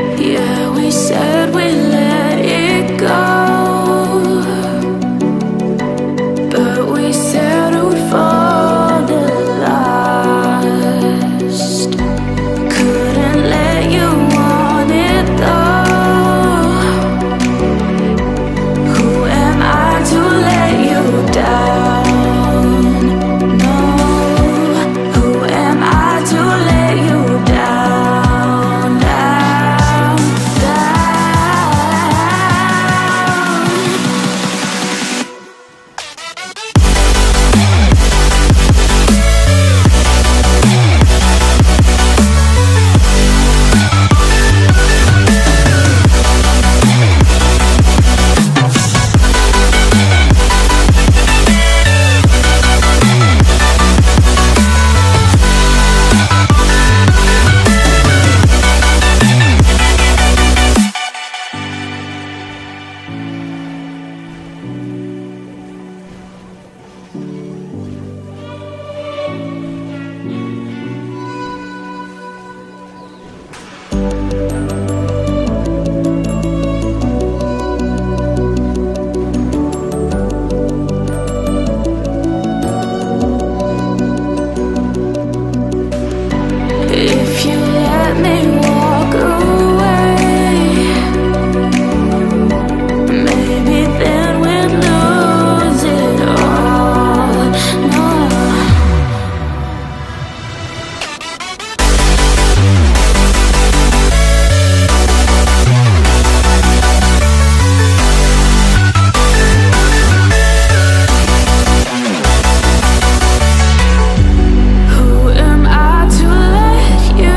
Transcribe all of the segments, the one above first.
Yeah, we said we let it go, but we settled for the last. Couldn't let you want it though. Who am I to let you down? No, who am I to let you down, down, if you let me walk away, maybe then we'd lose it all. No. Who am I to let you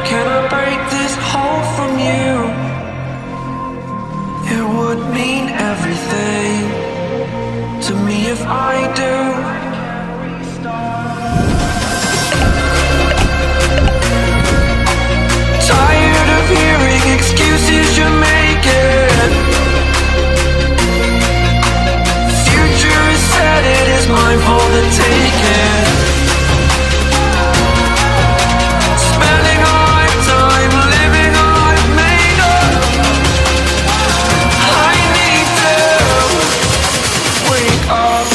Can I break this hole from you? It would mean everything to me if I do. Tired of hearing excuses you're making. Future is set, it is mine for the taking. Spending a lifetime living I've made up. I need to wake up.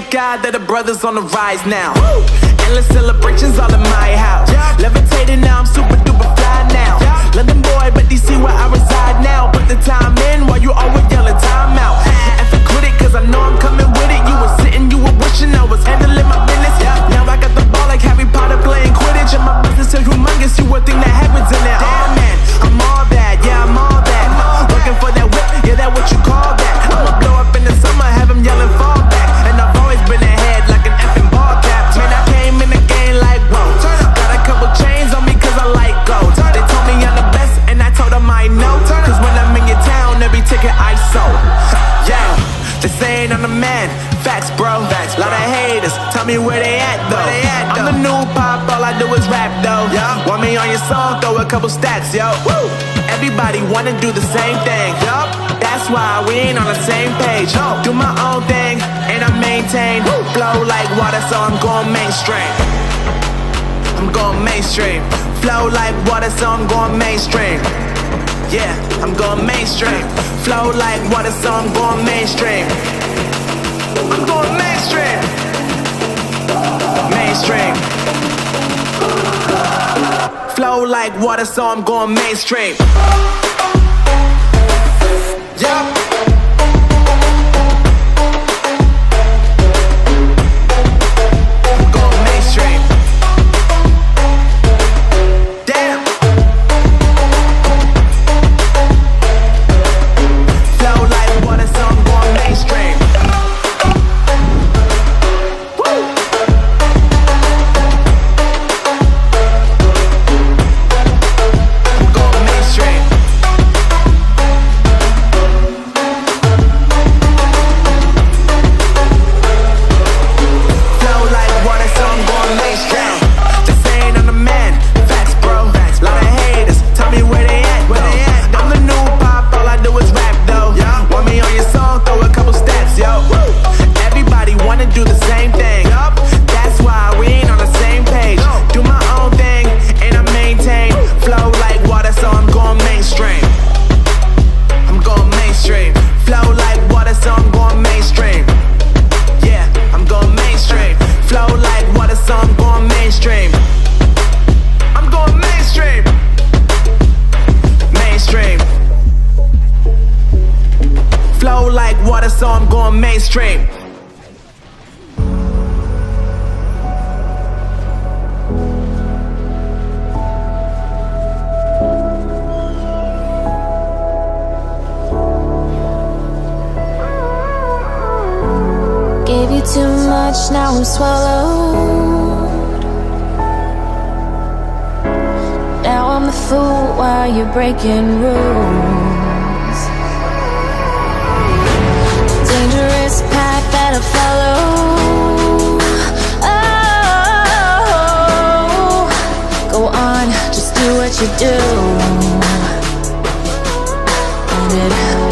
God that the brothers on the rise now. Endless celebrations all in my house. Levitating now, I'm super duper fly now. London boy, but DC where I reside now. Put the time in while you always yelling time out. And for quit it, cause I know I'm coming with it. You were sitting, you were wishing I was handling my business. Now I got the ball like Harry Potter playing Quidditch. And my business is humongous, you would think that happens in it. Oh man, I'm all that, yeah, I'm all that. Looking for that whip, yeah, that what you call that. I'ma blow up in the summer, have them yelling fall back. And I've always been ahead like an effing ball cap. Man, I came in the game like, whoa. Got a couple chains on me cause I like gold. They told me I'm the best and I told them I know. Cause when I'm in your town, every ticket I sold. Yeah, they saying I'm the man. Facts, bro. Lot of haters, tell me where they at though. I'm the new pop, all I do is rap though. Want me on your song, throw a couple stats, yo. Woo! Everybody wanna do the same thing. That's why we ain't on the same page. Do my own thing and I maintain. Flow like water, so I'm going mainstream. I'm going mainstream. Flow like water, so I'm going mainstream. Yeah, I'm going mainstream. Flow like water, so I'm going mainstream. I'm going mainstream. Mainstream. Flow like water, so I'm going mainstream. Yup. I'm going mainstream. Damn. Flow like water, so I'm going mainstream. So I'm going mainstream. Gave you too much, now I'm swallowed. Now I'm the fool while you're breaking rules. Dangerous path that I follow. Oh, go on, just do what you do. And it hurts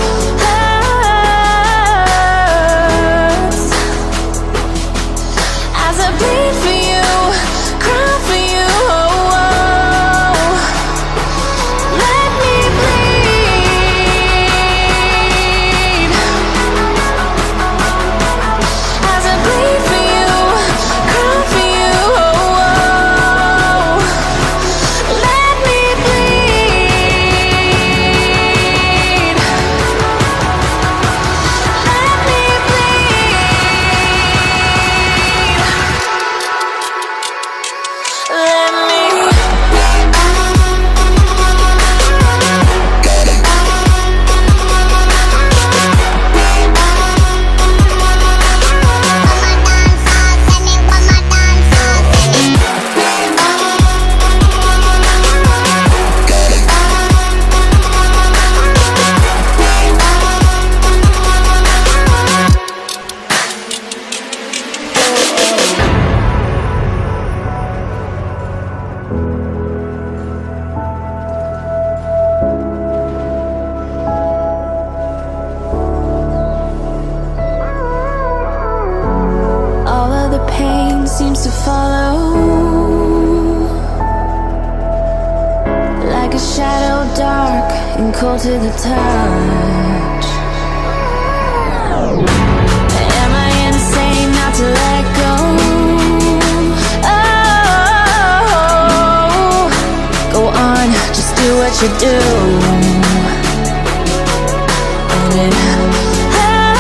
as I bleed for you, cry for you. Oh, let me bleed. As I bleed for you, cry for you. Oh, let me bleed. Let me all of the pain seems to follow like a shadow, dark and cold to the touch. Am I insane not to what you do, and it hurts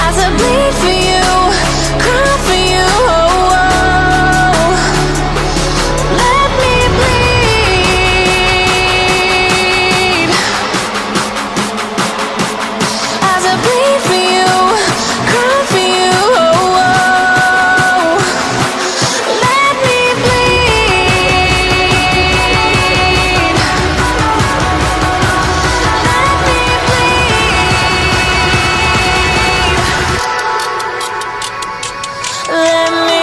as I bleed for you, cry for you. Oh, oh. Let me bleed as I bleed for you, cry for you. Oh, oh. Let me bleed. Let me bleed. Let me.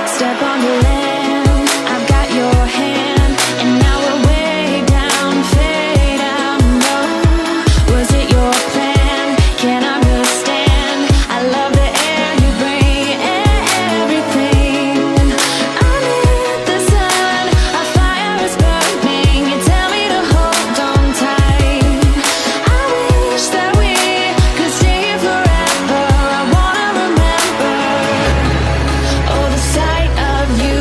Step on the land, I've got your hand, and now we're way down, fade out low. Was it your plan? Can't understand. I love the air you bring and everything. Amid the sun, our fire is burning. You tell me to hold on tight. I wish that we could stay here forever. I wanna remember. Oh, the sight of you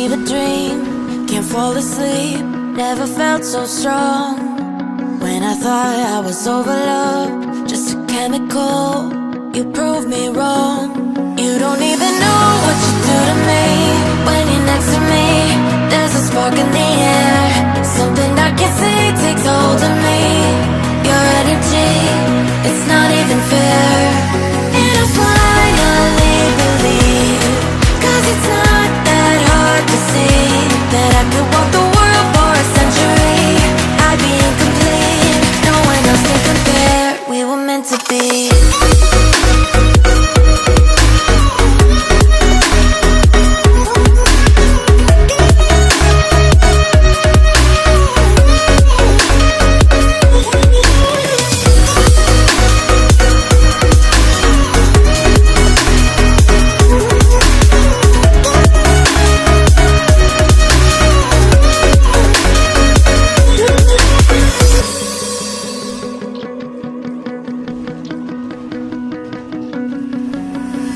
believe a dream, can't fall asleep, never felt so strong. When I thought I was over love, just a chemical, you proved me wrong. You don't even know what you do to me. When you're next to me, there's a spark in the air, something I can't see takes hold of me. Your energy, it's not even fair. And I finally believe, 'cause it's not that hard to see that I could walk the world for a century. I'd be incomplete, no one else can compare. We were meant to be.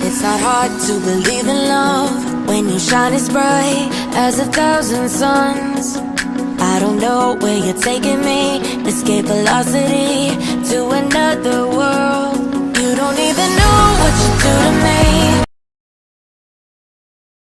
It's not hard to believe in love when you shine as bright as 1,000 suns. I don't know where you're taking me, escape velocity to another world. You don't even know what you do to me.